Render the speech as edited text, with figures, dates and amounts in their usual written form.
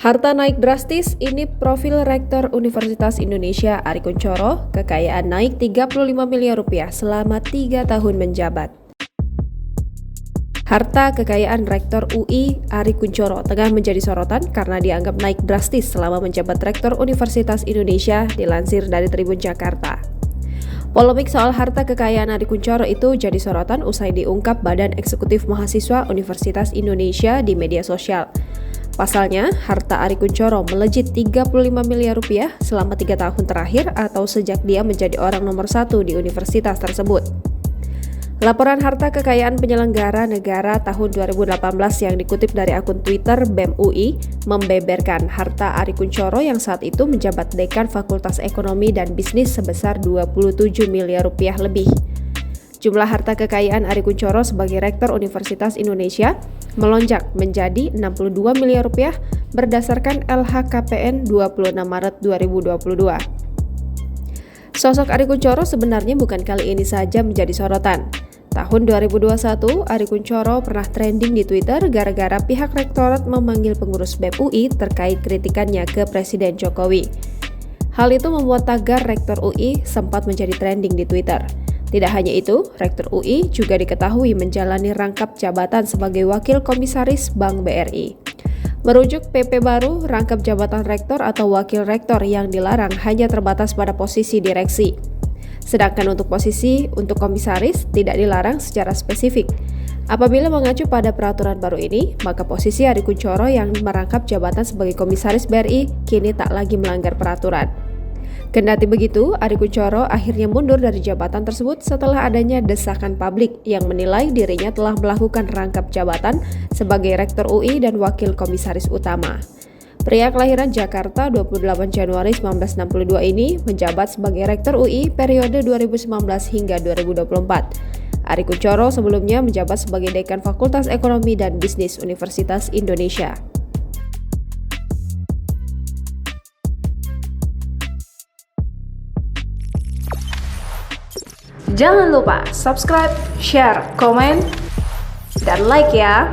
Harta naik drastis, ini profil Rektor Universitas Indonesia Arie Kuncoro, kekayaan naik 35 miliar rupiah selama 3 tahun menjabat. Harta kekayaan Rektor UI Arie Kuncoro tengah menjadi sorotan karena dianggap naik drastis selama menjabat Rektor Universitas Indonesia, dilansir dari Tribun Jakarta. Polemik soal harta kekayaan Arie Kuncoro itu jadi sorotan usai diungkap Badan Eksekutif Mahasiswa Universitas Indonesia di media sosial. Pasalnya, harta Arie Kuncoro melejit 35 miliar rupiah selama 3 tahun terakhir atau sejak dia menjadi orang nomor 1 di universitas tersebut. Laporan harta kekayaan penyelenggara negara tahun 2018 yang dikutip dari akun Twitter BEM UI membeberkan harta Arie Kuncoro yang saat itu menjabat Dekan Fakultas Ekonomi dan Bisnis sebesar 27 miliar rupiah lebih. Jumlah harta kekayaan Arie Kuncoro sebagai Rektor Universitas Indonesia melonjak menjadi 62 miliar rupiah berdasarkan LHKPN 26 Maret 2022. Sosok Arie Kuncoro sebenarnya bukan kali ini saja menjadi sorotan. Tahun 2021, Arie Kuncoro pernah trending di Twitter gara-gara pihak rektorat memanggil pengurus BEM UI terkait kritikannya ke Presiden Jokowi. Hal itu membuat tagar Rektor UI sempat menjadi trending di Twitter. Tidak hanya itu, Rektor UI juga diketahui menjalani rangkap jabatan sebagai Wakil Komisaris Bank BRI. Merujuk PP baru, rangkap jabatan rektor atau wakil rektor yang dilarang hanya terbatas pada posisi direksi. Sedangkan untuk posisi untuk komisaris tidak dilarang secara spesifik. Apabila mengacu pada peraturan baru ini, maka posisi Arie Kuncoro yang merangkap jabatan sebagai komisaris BRI kini tak lagi melanggar peraturan. Kendati begitu, Arie Kuncoro akhirnya mundur dari jabatan tersebut setelah adanya desakan publik yang menilai dirinya telah melakukan rangkap jabatan sebagai Rektor UI dan Wakil Komisaris Utama. Pria kelahiran Jakarta 28 Januari 1962 ini menjabat sebagai Rektor UI periode 2019 hingga 2024. Arie Kuncoro sebelumnya menjabat sebagai Dekan Fakultas Ekonomi dan Bisnis Universitas Indonesia. Jangan lupa subscribe, share, komen, dan like ya!